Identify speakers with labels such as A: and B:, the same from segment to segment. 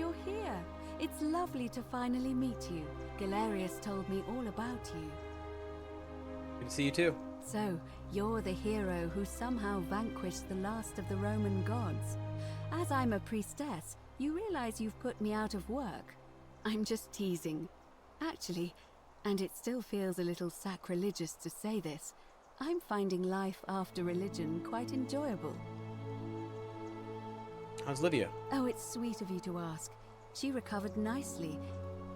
A: you're here. It's lovely to finally meet you. Galerius told me all about you.
B: Good to see you too.
A: So, you're the hero who somehow vanquished the last of the Roman gods. As I'm a priestess, you realize you've put me out of work. I'm just teasing. Actually, and it still feels a little sacrilegious to say this, I'm finding life after religion quite enjoyable.
B: How's Lydia?
A: Oh, it's sweet of you to ask. She recovered nicely.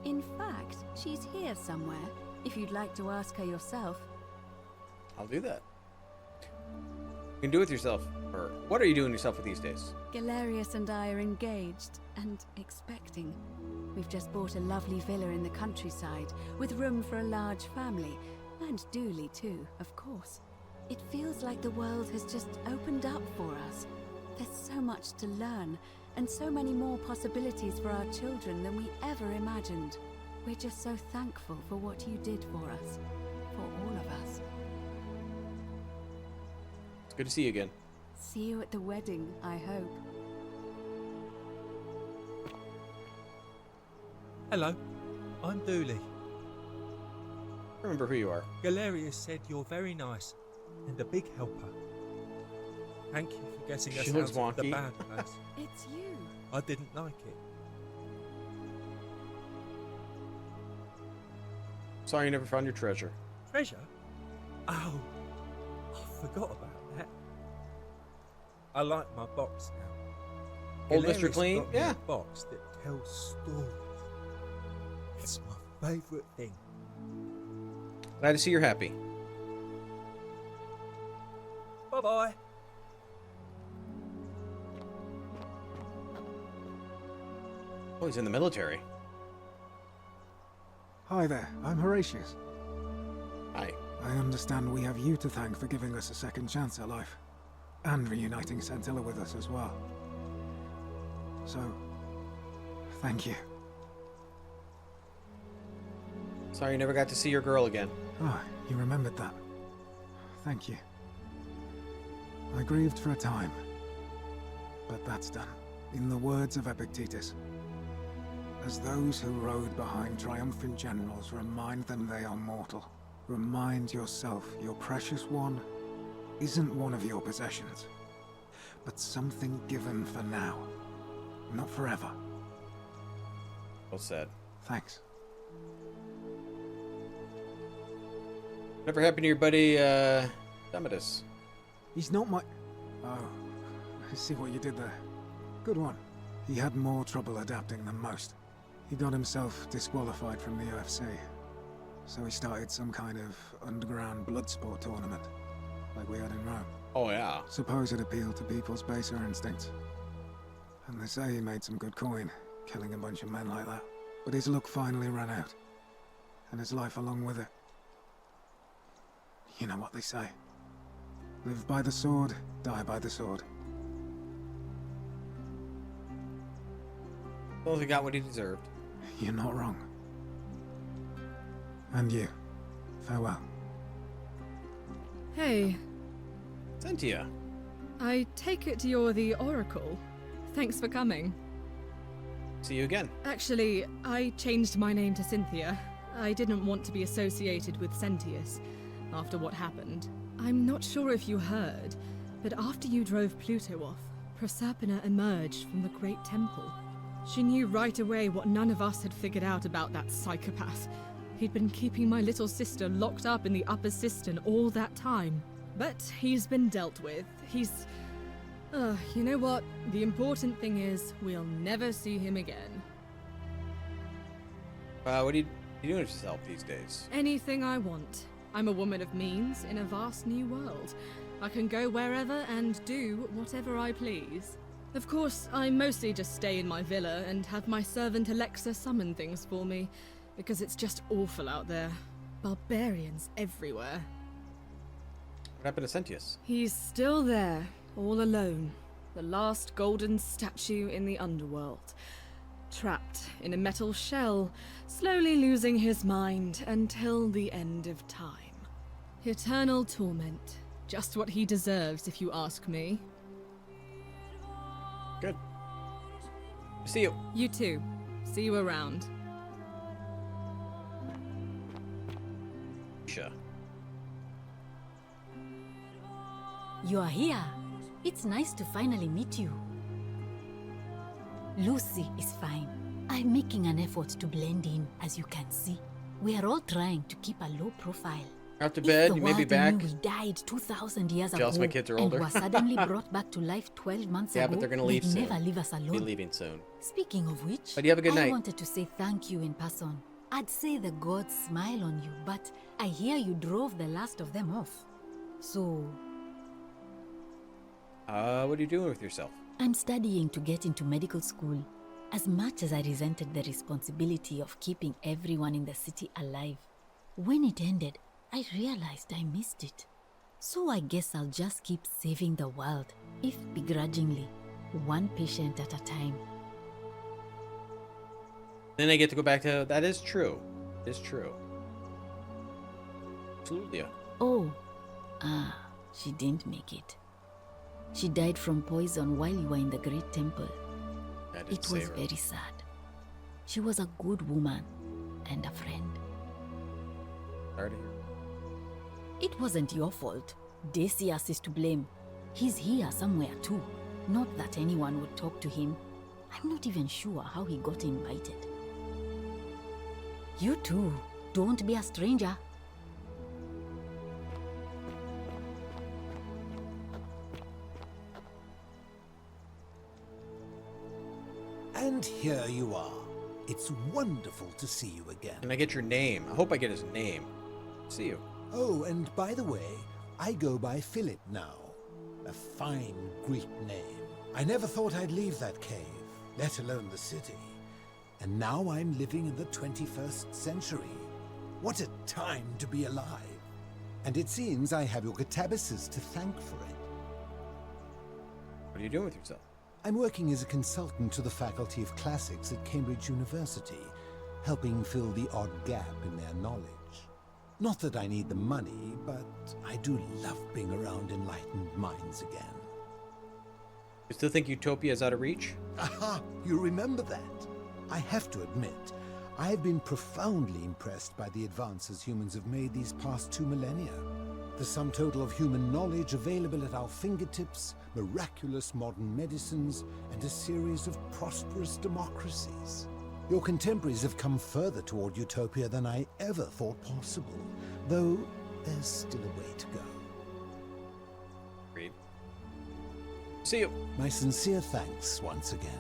A: In fact, she's here somewhere, if you'd like to ask her yourself.
B: I'll do that. You can do it with yourself. Or what are you doing yourself with these days?
A: Galerius and I are engaged and expecting. We've just bought a lovely villa in the countryside, with room for a large family, and Dooley too, of course. It feels like the world has just opened up for us. There's so much to learn, and so many more possibilities for our children than we ever imagined. We're just so thankful for what you did for us, for all of us.
B: It's good to see you again.
A: See you at the wedding, I hope.
C: Hello, I'm Dooley.
B: Remember who you are.
C: Galerius said you're very nice and a big helper. Thank you for getting us
B: She looks
C: out of the
B: wonky.
C: bad place.
A: It's you.
C: I didn't like it.
B: Sorry you never found your treasure.
C: Treasure? Oh, I forgot about that. I like my box now.
B: Old Mr.
C: Galerius
B: Clean?
C: got me
B: Yeah.
C: a box that tells stories. It's my favourite thing.
B: Glad to see you're happy.
C: Bye-bye.
B: Oh, he's in the military.
D: Hi there, I'm Horatius.
B: Hi.
D: I understand we have you to thank for giving us a second chance at life, and reuniting Centilla with us as well. So, thank you.
B: Sorry you never got to see your girl again.
D: Ah, you remembered that. Thank you. I grieved for a time, but that's done. In the words of Epictetus, as those who rode behind triumphant generals remind them they are mortal, remind yourself your precious one isn't one of your possessions, but something given for now, not forever.
B: Well said.
D: Thanks.
B: Whatever happened to your buddy, Demodus?
D: He's not my... Oh, I see what you did there. Good one. He had more trouble adapting than most. He got himself disqualified from the UFC, so he started some kind of underground blood sport tournament, like we had in Rome.
B: Oh, yeah.
D: Suppose it appealed to people's baser instincts. And they say he made some good coin, killing a bunch of men like that. But his luck finally ran out, and his life along with it. You know what they say. Live by the sword, die by the sword.
B: Well, he got what he deserved.
D: You're not wrong. And you. Farewell.
E: Hey,
B: Cynthia.
E: I take it you're the Oracle. Thanks for coming.
B: See you again.
E: Actually, I changed my name to Cynthia. I didn't want to be associated with Sentius after what happened. I'm not sure if you heard, but after you drove Pluto off, Proserpina emerged from the Great Temple. She knew right away what none of us had figured out about that psychopath. He'd been keeping my little sister locked up in the upper cistern all that time. But he's been dealt with. He's... you know what? The important thing is, we'll never see him again.
B: What are you doing with yourself these days?
E: Anything I want. I'm a woman of means in a vast new world. I can go wherever and do whatever I please. Of course, I mostly just stay in my villa and have my servant Alexa summon things for me, because it's just awful out there. Barbarians everywhere.
B: What happened to Sentius?
E: He's still there, all alone. The last golden statue in the underworld. Trapped in a metal shell, slowly losing his mind until the end of time. Eternal torment. Just what he deserves, if you ask me.
B: Good. See you.
E: You too. See you around.
B: Sure.
F: You are here. It's nice to finally meet you. Lucy is fine. I'm making an effort to blend in, as you can see. We are all trying to keep a low profile.
B: Out to
F: If
B: bed.
F: the
B: You may be
F: world
B: back.
F: knew we died 2,000 years
B: Jealous
F: ago
B: my kids are
F: and
B: older.
F: were suddenly brought back to life 12 months
B: Yeah,
F: ago,
B: but they're gonna
F: they'd
B: leave soon.
F: never leave us
B: Be
F: alone.
B: leaving soon.
F: Speaking of which,
B: But you have a good
F: I
B: night.
F: wanted to say thank you in person. I'd say the gods smile on you, but I hear you drove the last of them off. So,
B: What are you doing with yourself?
F: I'm studying to get into medical school. As much as I resented the responsibility of keeping everyone in the city alive, when it ended, I realized I missed it. So I guess I'll just keep saving the world, if begrudgingly, one patient at a time.
B: Then I get to go back to. That is true. It's true. Absolutely.
F: Oh, she didn't make it. She died from poison while you were in the Great Temple.
B: I didn't
F: It
B: say
F: was
B: her.
F: very sad. She was a good woman and a friend.
B: Sorry to hear.
F: It wasn't your fault. Decius is to blame. He's here somewhere too. Not that anyone would talk to him. I'm not even sure how he got invited. You too. Don't be a stranger.
G: And here you are. It's wonderful to see you again.
B: Can I get your name? I hope I get his name. See you.
G: Oh, and by the way, I go by Philip now. A fine Greek name. I never thought I'd leave that cave, let alone the city. And now I'm living in the 21st century. What a time to be alive. And it seems I have your catabasis to thank for it.
B: What are you doing with yourself?
G: I'm working as a consultant to the Faculty of Classics at Cambridge University, helping fill the odd gap in their knowledge. Not that I need the money, but I do love being around enlightened minds again.
B: You still think Utopia is out of reach?
G: Aha! You remember that? I have to admit, I've been profoundly impressed by the advances humans have made these past 2 millennia. The sum total of human knowledge available at our fingertips, miraculous modern medicines, and a series of prosperous democracies. Your contemporaries have come further toward utopia than I ever thought possible, though there's still a way to go.
B: Agreed. See you.
G: My sincere thanks once again.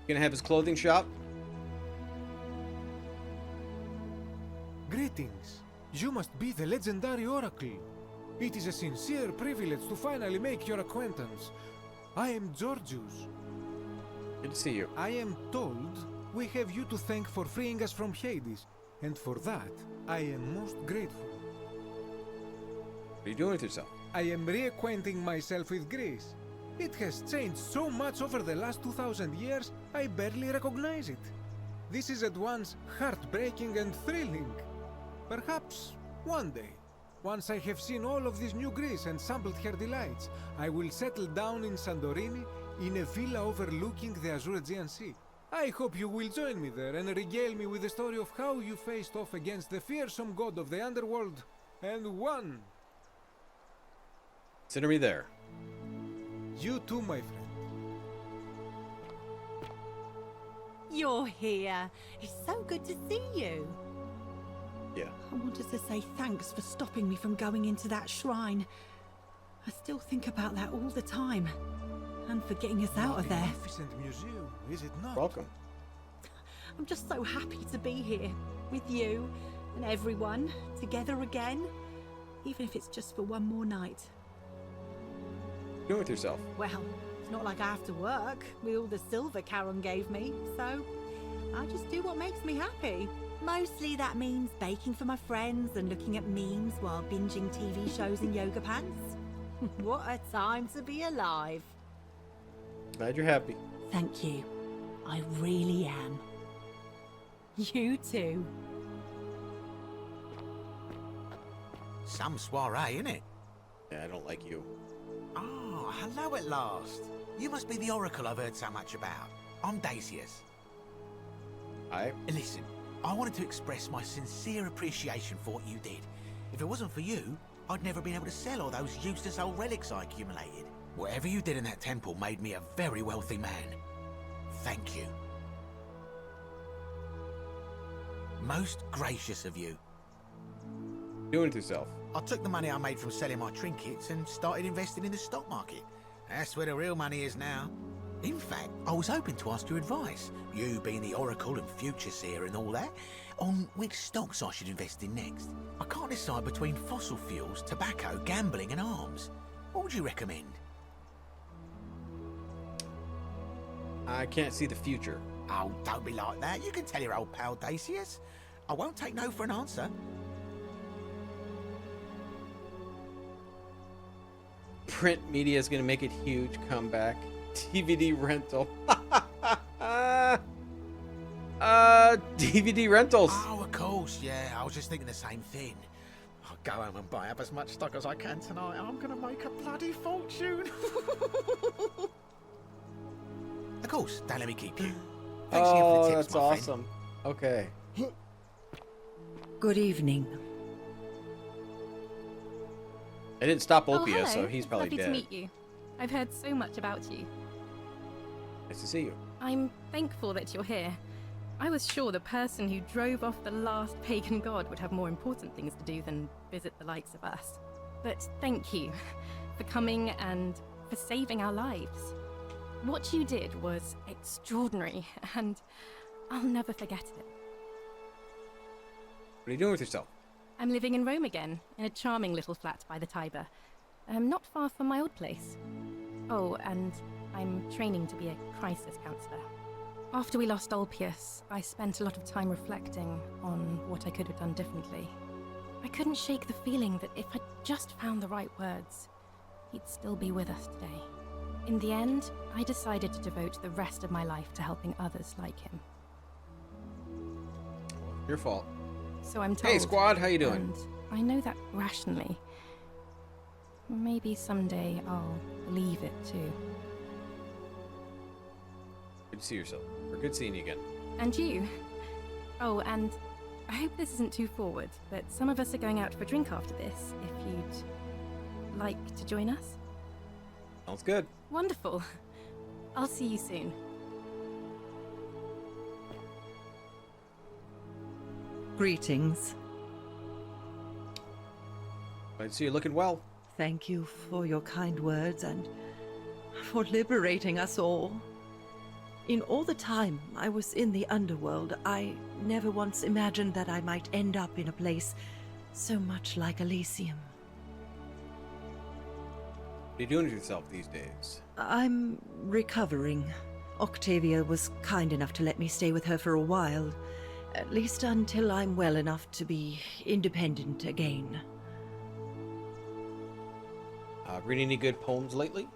B: Gonna have his clothing shop.
H: Greetings. You must be the legendary Oracle. It is a sincere privilege to finally make your acquaintance. I am Georgius.
B: Good to see you.
H: I am told we have you to thank for freeing us from Hades, and for that I am most grateful.
B: What are you doing with yourself?
H: I am reacquainting myself with Greece. It has changed so much over the last 2,000 years, I barely recognize it. This is at once heartbreaking and thrilling. Perhaps one day, once I have seen all of this new Greece and sampled her delights, I will settle down in Santorini in a villa overlooking the Azure Aegean Sea. I hope you will join me there and regale me with the story of how you faced off against the fearsome god of the underworld and won.
B: Consider me there.
H: You too, my friend.
I: You're here. It's so good to see you.
B: Yeah.
I: I wanted to say thanks for stopping me from going into that shrine. I still think about that all the time. And for getting us out of there.
H: Magnificent museum, is it not?
B: Welcome.
I: I'm just so happy to be here with you and everyone together again, even if it's just for one more night.
B: What are you doing with yourself?
I: Well, it's not like I have to work with all the silver Charon gave me, so I just do what makes me happy. Mostly that means baking for my friends and looking at memes while binging TV shows in yoga pants. What a time to be alive.
B: Glad you're happy.
I: Thank you. I really am. You too.
J: Some soiree, innit?
B: Yeah, I don't like you.
J: Oh, hello at last. You must be the oracle I've heard so much about. I'm Dacius.
B: Hi.
J: Listen, I wanted to express my sincere appreciation for what you did. If it wasn't for you, I'd never been able to sell all those useless old relics I accumulated. Whatever you did in that temple made me a very wealthy man. Thank you. Most gracious of you.
B: Doing it yourself.
J: I took the money I made from selling my trinkets and started investing in the stock market. That's where the real money is now. In fact, I was hoping to ask your advice, you being the Oracle and Future Seer and all that, on which stocks I should invest in next. I can't decide between fossil fuels, tobacco, gambling and arms. What would you recommend?
B: I can't see the future.
J: Oh, don't be like that. You can tell your old pal Dacius. I won't take no for an answer.
B: Print media is going to make a huge comeback. DVD rental. DVD rentals.
J: Oh, of course, yeah. I was just thinking the same thing. I'll go home and buy up as much stock as I can tonight. I'm going to make a bloody fortune. Of course, don't let me keep you. Thanks again for the tips,
B: that's
J: my friend.
B: awesome. Okay.
K: Good evening.
B: It didn't stop
L: Oh,
B: Opia,
L: hello.
B: so he's probably
L: Lovely
B: dead.
L: to meet you. I've heard so much about you.
B: Nice to see you.
L: I'm thankful that you're here. I was sure the person who drove off the last pagan god would have more important things to do than visit the likes of us. But thank you for coming and for saving our lives. What you did was extraordinary, and I'll never forget it.
B: What are you doing with yourself?
L: I'm living in Rome again, in a charming little flat by the Tiber. Not far from my old place. Oh, and I'm training to be a crisis counselor. After we lost Ulpius, I spent a lot of time reflecting on what I could have done differently. I couldn't shake the feeling that if I'd just found the right words, he'd still be with us today. In the end, I decided to devote the rest of my life to helping others like him.
B: Your fault.
L: So I'm told.
B: Hey, squad, how you doing?
L: And I know that rationally. Maybe someday I'll believe it too.
B: Good to see yourself. Or good seeing you again.
L: And you. Oh, and I hope this isn't too forward, but some of us are going out for a drink after this, if you'd like to join us.
B: Sounds good.
L: Wonderful. I'll see you soon.
K: Greetings.
B: Glad to see you looking well.
K: Thank you for your kind words and for liberating us all. In all the time I was in the underworld, I never once imagined that I might end up in a place so much like Elysium.
B: What are you doing with yourself these days?
K: I'm recovering. Octavia was kind enough to let me stay with her for a while, at least until I'm well enough to be independent again.
B: Reading any good poems lately?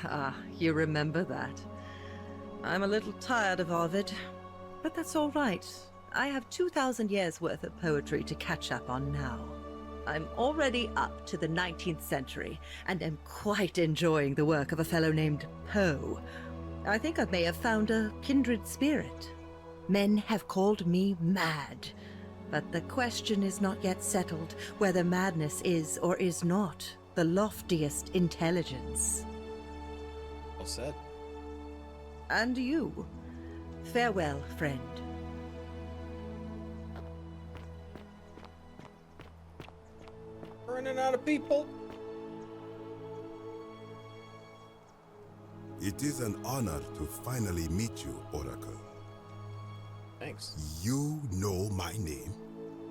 K: Ah, you remember that. I'm a little tired of Ovid, but that's all right. I have 2,000 years worth of poetry to catch up on now. I'm already up to the 19th century, and am quite enjoying the work of a fellow named Poe. I think I may have found a kindred spirit. Men have called me mad, but the question is not yet settled whether madness is or is not the loftiest intelligence.
B: Well said.
K: And you. Farewell, friend.
B: Running out of people.
M: It is an honor to finally meet you, Oracle.
B: Thanks.
M: You know my name?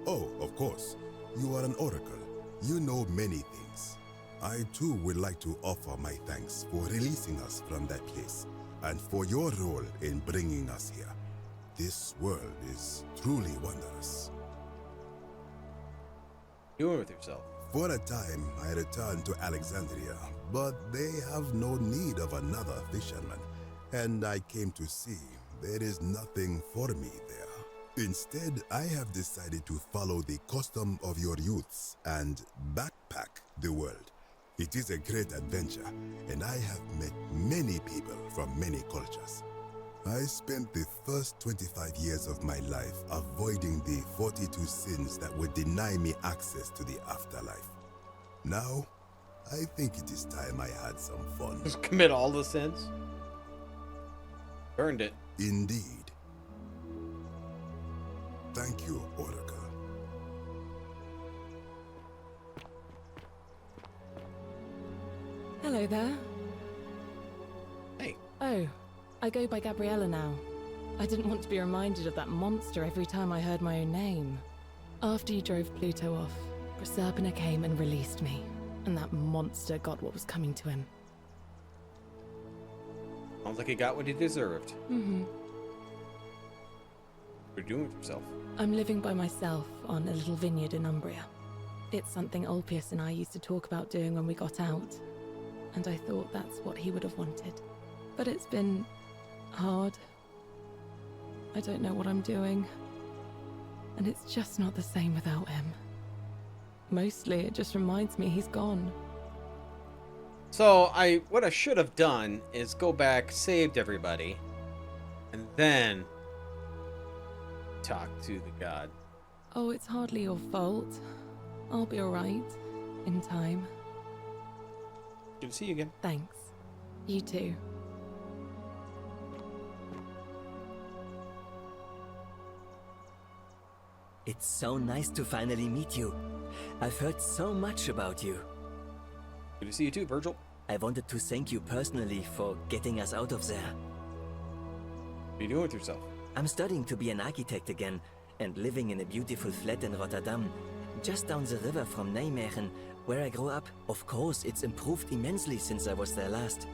M: Oh, of course. You are an Oracle. You know many things. I too would like to offer my thanks for releasing us from that place, and for your role in bringing us here. This world is truly wondrous.
B: Doing with yourself?
M: For a time, I returned to Alexandria, but they have no need of another fisherman, and I came to see there is nothing for me there. Instead, I have decided to follow the custom of your youths and backpack the world. It is a great adventure, and I have met many people from many cultures. I spent the first 25 years of my life avoiding the 42 sins that would deny me access to the afterlife. Now, I think it is time I had some fun.
B: Just commit all the sins. Earned it.
M: Indeed. Thank you, Oracle.
N: Hello there.
B: Hey.
N: Oh, I go by Gabriella now. I didn't want to be reminded of that monster every time I heard my own name. After you drove Pluto off, Proserpina came and released me, and that monster got what was coming to him.
B: Sounds like he got what he deserved.
N: Mm-hmm.
B: What are you doing with yourself?
N: I'm living by myself on a little vineyard in Umbria. It's something Ulpius and I used to talk about doing when we got out, and I thought that's what he would have wanted. But it's been hard. I don't know what I'm doing, and it's just not the same without him. Mostly, it just reminds me he's gone.
B: So what I should have done is go back, saved everybody, and then talk to the god.
N: Oh, it's hardly your fault. I'll be alright. In time.
B: Good to see you again.
N: Thanks. You too.
O: It's so nice to finally meet you. I've heard so much about you.
B: Good to see you too, Virgil.
O: I wanted to thank you personally for getting us out of there.
B: What are you doing with yourself?
O: I'm studying to be an architect again, and living in a beautiful flat in Rotterdam, just down the river from Nijmegen, where I grew up. Of course, it's improved immensely since I was there last.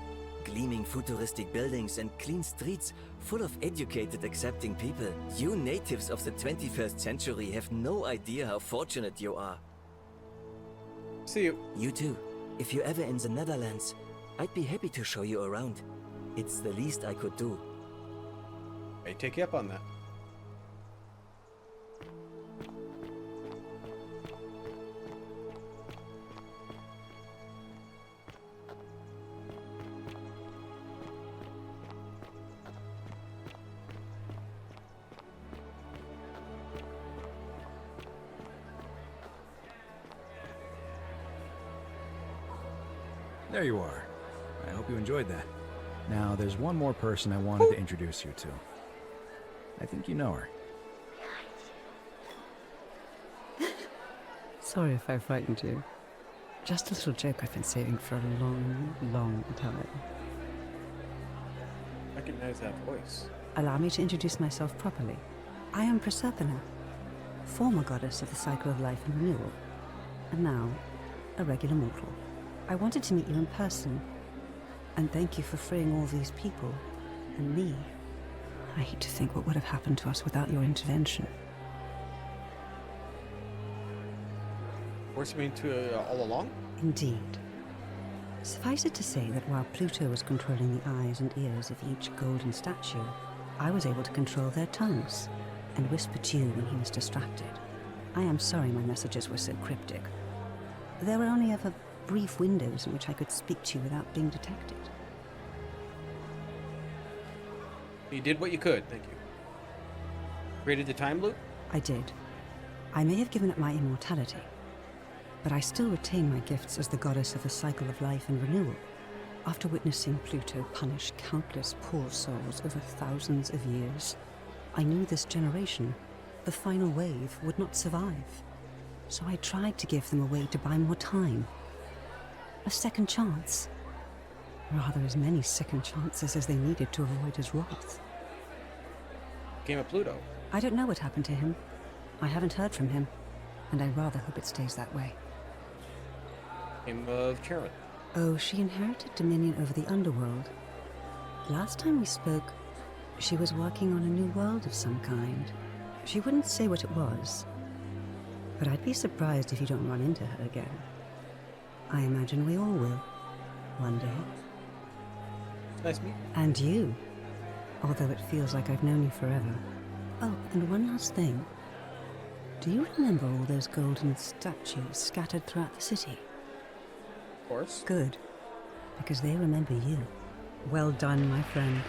O: Gleaming futuristic buildings and clean streets full of educated, accepting people. You natives of the 21st century have no idea how fortunate you are.
B: See you.
O: You too. If you're ever in the Netherlands, I'd be happy to show you around. It's the least I could do.
B: I take you up on that.
P: There you are. I hope you enjoyed that. Now, there's one more person I wanted to introduce you to. I think you know her.
Q: Sorry if I frightened you. Just a little joke I've been saving for a long, long time.
B: Recognize that voice.
Q: Allow me to introduce myself properly. I am Proserpina, former goddess of the cycle of life and renewal, and now a regular mortal. I wanted to meet you in person, and thank you for freeing all these people, and me. I hate to think what would have happened to us without your intervention.
B: Forced me into all along?
Q: Indeed. Suffice it to say that while Pluto was controlling the eyes and ears of each golden statue, I was able to control their tongues, and whisper to you when he was distracted. I am sorry my messages were so cryptic. There were only ever brief windows in which I could speak to you without being detected.
B: You did what you could, thank you. Created the time loop?
Q: I did. I may have given up my immortality, but I still retain my gifts as the goddess of the cycle of life and renewal. After witnessing Pluto punish countless poor souls over thousands of years, I knew this generation, the final wave, would not survive. So I tried to give them a way to buy more time. A second chance. Rather, as many second chances as they needed to avoid his wrath.
B: Game of Pluto.
Q: I don't know what happened to him. I haven't heard from him, and I rather hope it stays that way.
B: Game of Charon.
Q: Oh, she inherited dominion over the underworld. Last time we spoke, she was working on a new world of some kind. She wouldn't say what it was, but I'd be surprised if you don't run into her again. I imagine we all will, one day.
B: Nice meeting you.
Q: And you, although it feels like I've known you forever. Oh, and one last thing. Do you remember all those golden statues scattered throughout the city?
B: Of course.
Q: Good, because they remember you. Well done, my friend.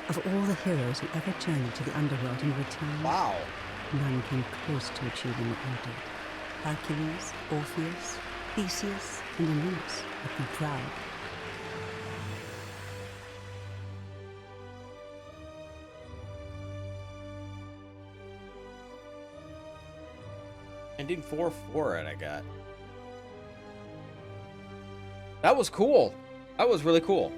Q: Of all the heroes who ever journeyed to the underworld and returned,
B: wow,
Q: none came close to achieving what you did. Hercules, Orpheus, Theseus, and Aeneas would be proud.
B: Ending 4-4 it I got. That was cool. That was really cool.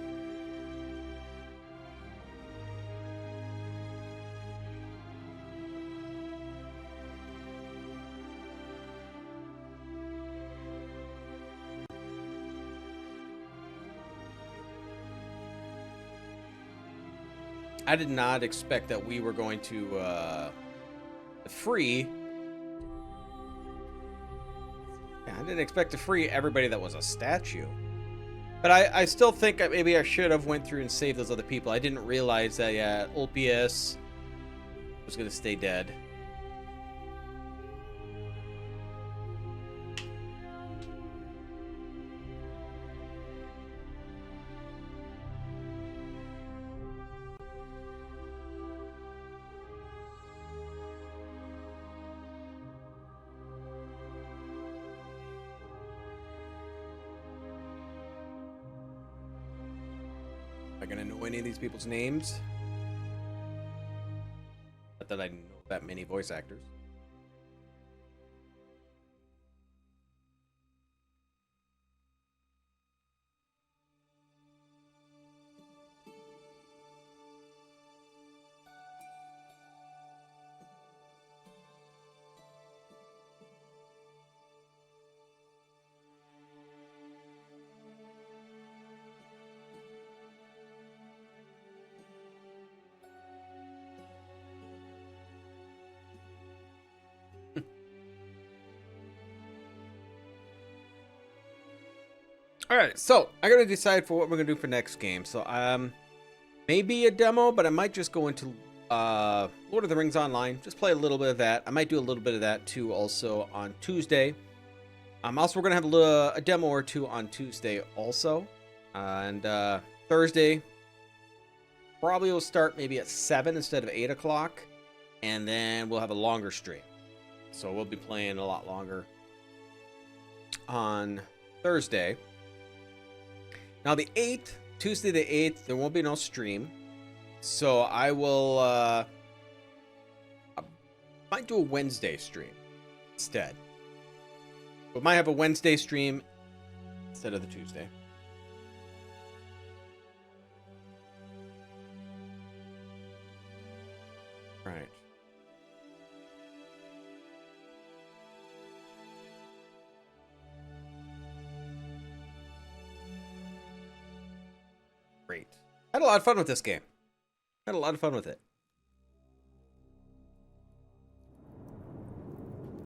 B: I did not expect that we were going to free. Yeah, I didn't expect to free everybody that was a statue. But I still think that maybe I should have went through and saved those other people. I didn't realize that, yeah, Ulpius was going to stay dead. Am I going to know any of these people's names? Not that I know that many voice actors. All right, so I gotta decide for what we're gonna do for next game. So maybe a demo, but I might just go into Lord of the Rings Online. Just play a little bit of that. I might do a little bit of that too, also on Tuesday. Also, we're gonna have a demo or two on Tuesday also, and Thursday probably will start maybe at 7 instead of 8 o'clock, and then we'll have a longer stream. So we'll be playing a lot longer on Thursday. Now the 8th, Tuesday the 8th, there won't be no stream. So I will, I might do a Wednesday stream instead. We might have a Wednesday stream instead of the Tuesday. Right. Great. Had a lot of fun with this game. Had a lot of fun with it.